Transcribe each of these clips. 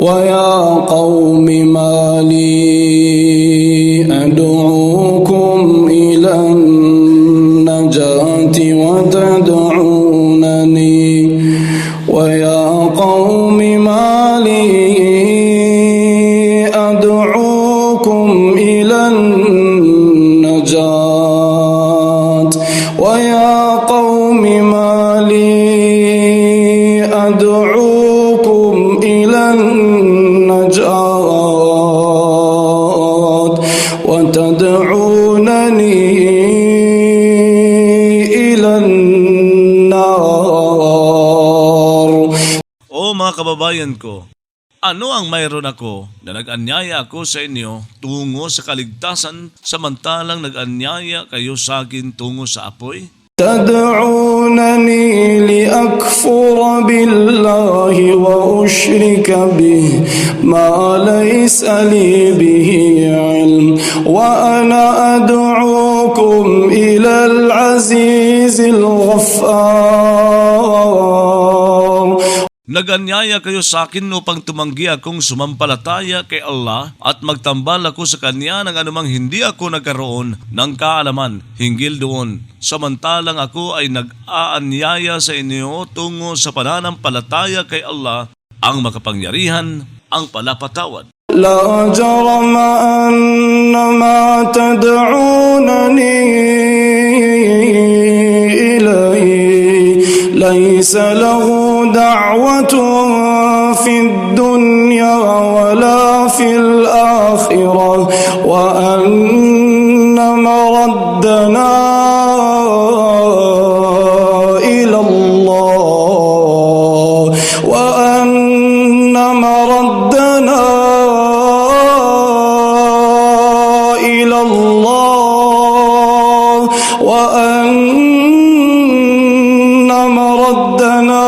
ويا قوم ما لي أدعوكم إلى النجاة وتدعونني ويا قوم ما لي أدعوكم إلى النجاة ويا قوم ما لي أدعوكم إلى النجاة وتدعونني إلى النار. O mga kababayan ko, ano ang mayroon ako na nag-anyaya ako sa inyo tungo sa kaligtasan samantalang nag-anyaya kayo sa akin tungo sa apoy? تدعونني لأكفر بالله وأشرك به ما ليس لي به علم وأنا أدعوكم إلى العزيز الغفار. Nag-anyaya kayo sa akin upang tumanggi akong sumampalataya kay Allah at magtambal ako sa Kanya ng anumang hindi ako nagkaroon ng kaalaman hinggil doon. Samantalang ako ay nag-aanyaya sa inyo tungo sa pananampalataya kay Allah, ang makapangyarihan, ang palapatawad. لا جرم أن ما تدعونني إليه ليس له دعوة في الدنيا ولا في الآخرة وأن مردنا إلى الله وأن مردنا إلى الله وأن مردنا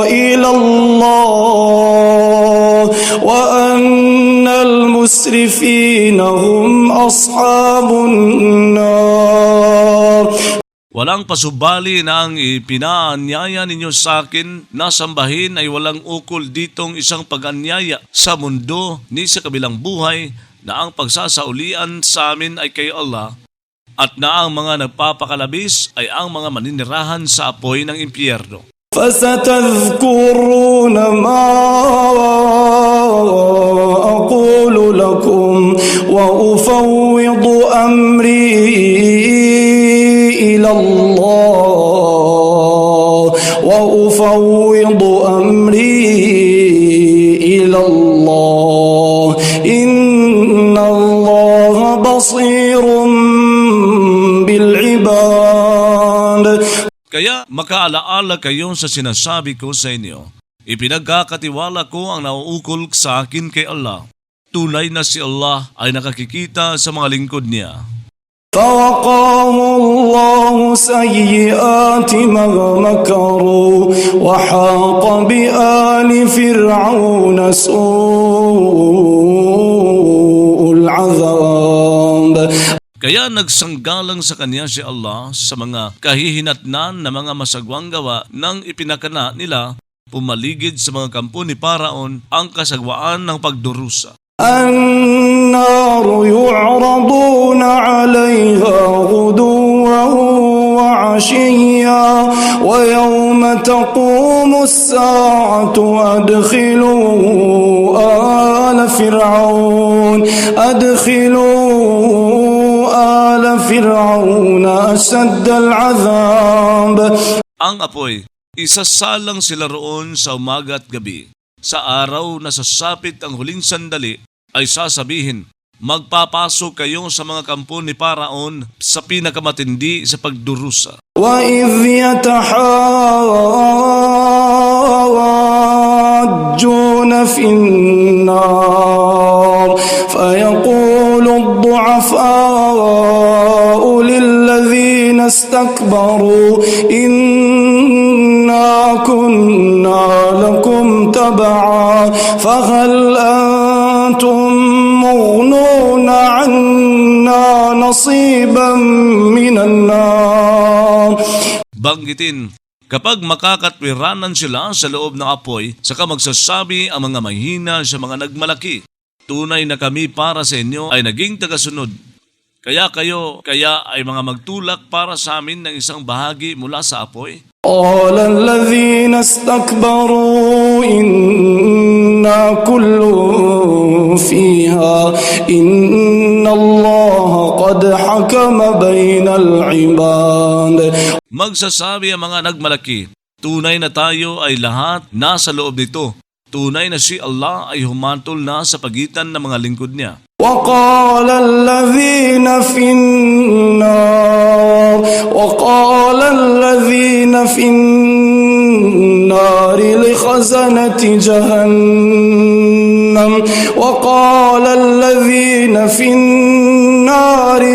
إلى الله وأن المسرفين هم أصحاب النار. Walang pasubali na ang ipinaanyaya ninyo sa akin na sambahin ay walang ukol ditong isang pag-anyaya sa mundo ni sa kabilang buhay na ang pagsasaulian sa amin ay kay Allah at na ang mga nagpapakalabis ay ang mga maninirahan sa apoy ng impyerno. فستذكرون ما أقول لكم وأفوض أمري إلى الله وأفوض أمري إلى الله إن الله بصير بالعباد. Kaya makaalaala kayo sa sinasabi ko sa inyo. Ipinagkakatiwala ko ang nauukol sa akin kay Allah. Tunay na si Allah ay nakakikita sa mga lingkod niya. فوقاه الله سيئات ما مكروا وحاق بآل فرعون سوء العذاب. Kaya nagsanggalang sa kanya si Allah sa mga kahihinatnan na mga masagwang gawa nang ipinakana nila pumaligid sa mga kampo ni Paraon ang kasagwaan ng pagdurusa. النار يعرضون عليها غدوا وعشيا ويوم تقوم الساعة أدخلوا آل فرعون أشد العذاب. Ang apoy, isasalang sila roon sa umaga at gabi. Sa araw na sasapit ang huling sandali, ay sasabihin, magpapasok kayo sa mga kampo ni Paraon sa pinakamatindi sa pagdurusa. وَإِذْ يَتَحَاجُّونَ فِي النَّارِ فَيَقُولُ الضُّعَفَاءُ لِلَّذِينَ اسْتَكْبَرُوا إِنَّا كُنَّا لَكُمْ تَبَعًا فَهَلْ أَنْتُمْ مُغْنُونَ عَنَّا نَصِيبًا مِنَ النَّارِ. Banggitin Kapag makakatwiranan sila sa loob ng apoy, saka magsasabi ang mga mahina sa mga nagmalaki, tunay na kami para sa inyo ay naging tagasunod. Kaya ay mga magtulak para sa amin ng isang bahagi mula sa apoy. قال الذين استكبروا إنا كل فيها إن الله قد حكم بين العباد. Magsasabi ang mga nagmalaki, tunay na tayo ay lahat nasa loob nito. Tunay na si Allah ay humantol na sa pagitan ng mga lingkod niya. وقال الذين في النار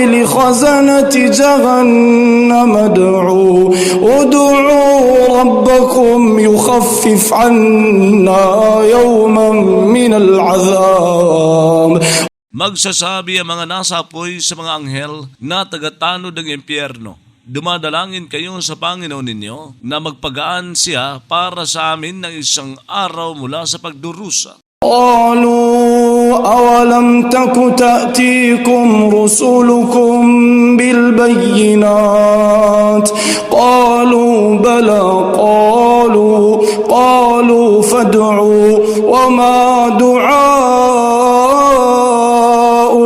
لخزنة جهنم ادعوا ربكم يخفف عنا يوما من العذاب. Magsasabi ang mga nasa apoy sa mga anghel na tagatanod ng impyerno, dumadalangin kayo sa Panginoon ninyo na magpagaan siya para sa amin ng isang araw mula sa pagdurusa. قالوا أولم تك تأتيكم رسلكم بالبينات قالوا بلى قالوا فادعوا وما دعاء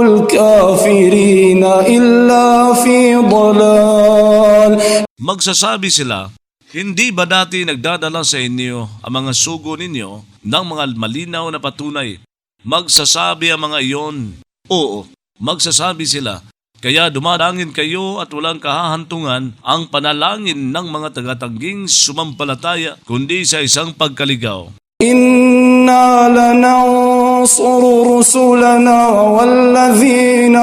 الكافرين إلا في ضلال. Magsasabi sila, hindi ba dati nagdadala sa inyo ang mga sugo ninyo ng mga malinaw na patunay? Magsasabi ang mga iyon, oo, magsasabi sila. Kaya dumadangin kayo at walang kahahantungan ang panalangin ng mga tagatangging sumampalataya kundi sa isang pagkaligaw. إنا لننصر رسلنا والذين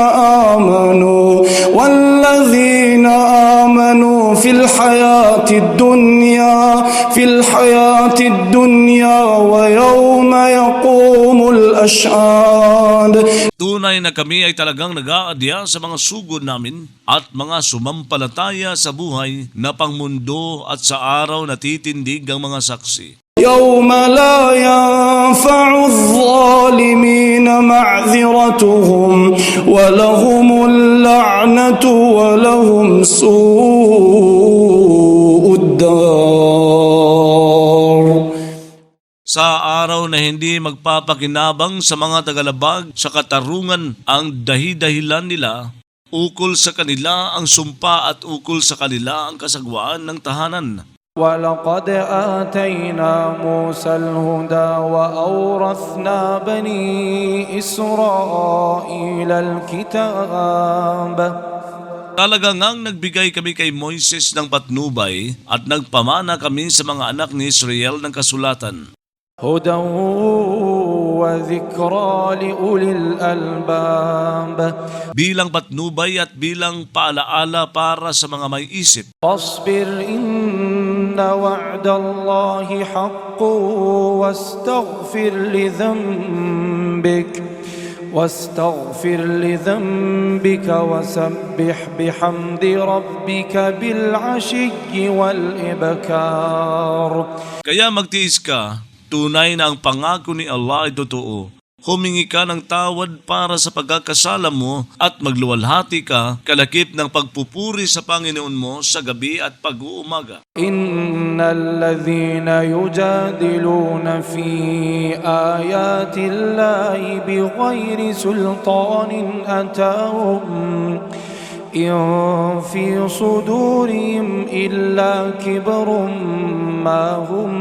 آمنوا في الحياة الدنيا ويوم يقوم الأشهاد. Tunay na kami ay talagang nag-aadya sa mga sugod namin at mga sumampalataya sa buhay na pangmundo at sa araw na titindig ang mga saksi. يوم لا ينفع الظالمين معذرتهم ولهم اللعنة ولهم سوء الدار. Sa araw na hindi magpapakinabang sa mga tagalabag sa katarungan ang dahi-dahilan nila, ukol sa kanila ang sumpa at ukol sa kanila ang kasagwaan ng tahanan. ولقد آتينا موسى الهدى وأورثنا بني إسرائيل الكتاب. Talaga ngang nagbigay kami kay Moises ng patnubay at nagpamana kami sa mga anak ni Israel ng kasulatan. هدى وذكرى لأولي الألباب. Bilang patnubay at bilang paalaala para sa mga may isip. فاصبر إن وعد الله حق واستغفر لذنبك وسبح بحمد ربك بالعشي والإبكار. Kaya magtiis ka, tunay na ang pangako ni Allah ay totoo. Humingi ka ng tawad para sa pagkakasala mo at magluwalhati ka kalakip ng pagpupuri sa Panginoon mo sa gabi at pag-uumaga. Innal ladhina yujadiluna fi ayati Allahi bighayri sultanin atahum in fi sudurihim illa kibrun ma hum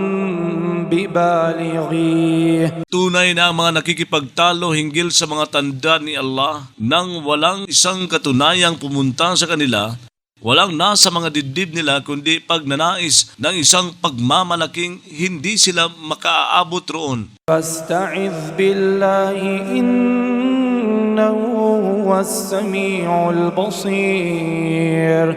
bibalighi. Tunay na ang mga nakikipagtalo hinggil sa mga tanda ni Allah nang walang isang katunayang pumunta sa kanila, walang nasa mga dibdib nila kundi pagnanais ng isang pagmamalaking hindi sila makaaabot roon. Fasta'iz billahi innahu huwas sami'ul basir.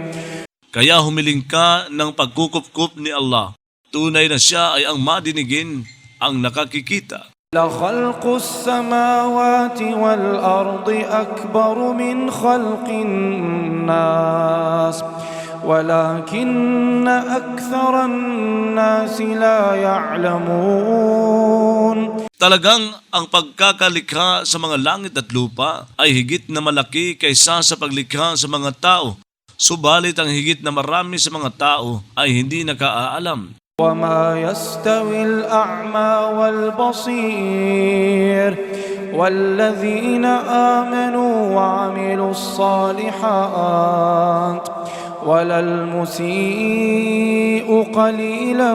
Kaya humiling ka ng pagkukupkup ni Allah. Tunay na siya ay ang madinigin, ang nakakikita. لَخَلْقُ السَّمَاوَاتِ وَالْأَرْضِ أَكْبَرُ مِنْ خَلْقِ النَّاسِ ولكن أكثر الناس لا يعلمون. Talagang ang pagkakalikha sa mga langit at lupa ay higit na malaki kaysa sa paglikha sa mga tao. Subalit ang higit na marami sa mga tao ay hindi nakaalam. وما يستوي الأعمى والبصير والذين آمنوا وعملوا الصالحات ولا المسيء قليلا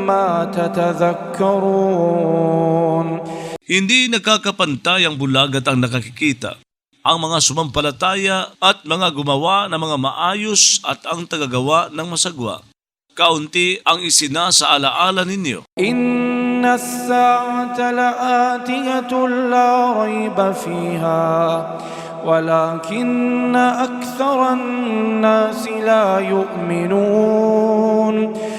ما تتذكرون. Hindi nakakapantay ang bulag at ang nakakikita, ang mga sumampalataya at mga gumawa ng mga maayos at ang tagagawa ng masagwa. Kaunti ang isinasaalaala ninyo. إن الساعة لآتية لا ريب فيها ولكن أكثر الناس لا يؤمنون.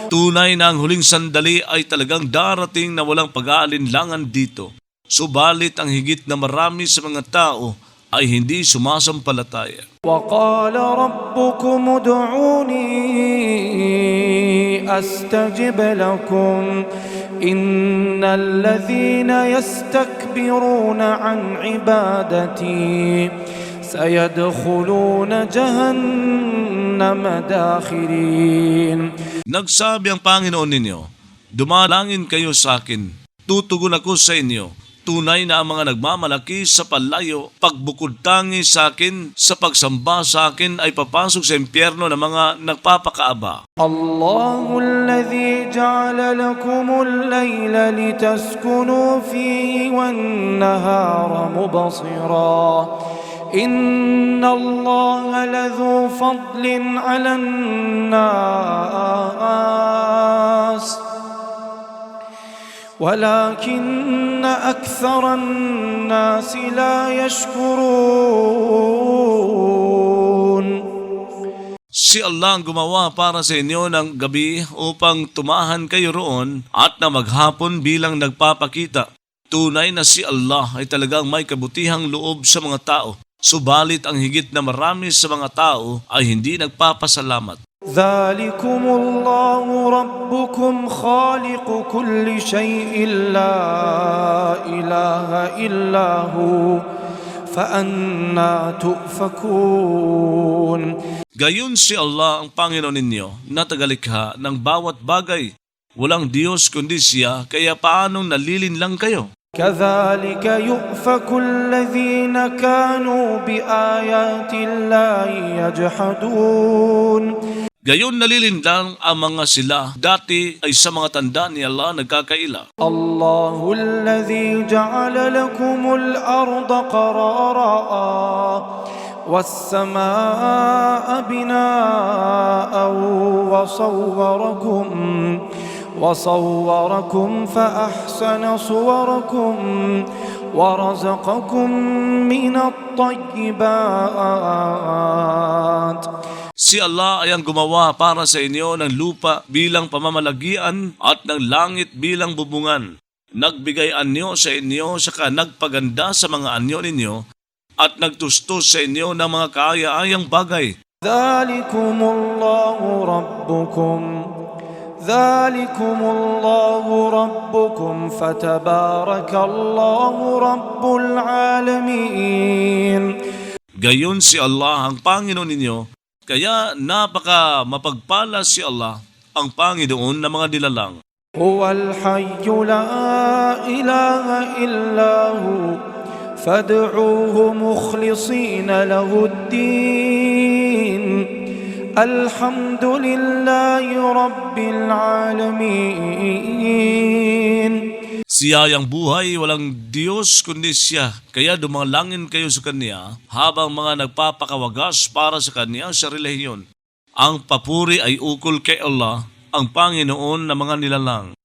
Tunay na ang huling sandali ay talagang darating na walang pag-aalinlangan dito. Subalit ang higit na marami sa mga tao ay hindi sumasampalataya. وقال ربكم ادعوني أستجب لكم إن الذين يستكبرون عن عبادتي سيدخلون جهنم داخرين. Nagsabi ang Panginoon ninyo, dumalangin kayo sa akin, tutugon ako sa inyo. Tunay na ang mga nagmamalaki sa palayo, pagbukod tangi sa akin, sa pagsamba sa akin ay papasok sa impyerno ng mga nagpapakaaba. الله الذي جعل لكم الليل لتسكنوا فيه والنهار مبصرا إن الله لذو فضل على الناس ولكن أكثر الناس لا يشكرون. Si Allah ang gumawa para sa inyo ng gabi upang tumahan kayo roon at na maghapon bilang nagpapakita. Tunay na si Allah ay talagang may kabutihang loob sa mga tao. Subalit ang higit na marami sa mga tao ay hindi nagpapasalamat. ذلكم الله ربكم خالق كل شيء لا إله إلا هو فأنى تؤفكون. Gayon si Allah ang Panginoon ninyo na tagalikha ng bawat bagay. Walang Diyos kundi siya, kaya paanong nalilinlang kayo? كذلك يؤفك الذين كانوا بآيات الله يجحدون. Gayon nalilinlang ang mga sila dati ay sa mga tanda ni Allah nagkakaila. الله الذي جعل لكم الأرض قرارا والسماء بناء وصوركم فأحسن صوركم ورزقكم من الطيبات. Si Allah ay ang gumawa para sa inyo ng lupa bilang pamamalagian at ng langit bilang bubungan. Nagbigay anyo sa inyo saka nagpaganda sa mga anyo ninyo at nagtustos sa inyo ng mga kaaya-ayang bagay. ذلكم الله ربكم فتبارك الله رب العالمين. Gayon si Allah ang Panginoon ninyo, kaya napaka mapagpala si Allah, ang Panginoon ng mga nilalang. هو الحي لا إله إلا هو فادعوه مخلصين له الدين الحمد لله رب العالمين. Siya ang buhay, walang Diyos kundi siya, kaya dumalangin kayo sa Kanya habang mga nagpapakawagas para sa Kanya sa relihiyon. Ang papuri ay ukol kay Allah, ang Panginoon ng mga nilalang.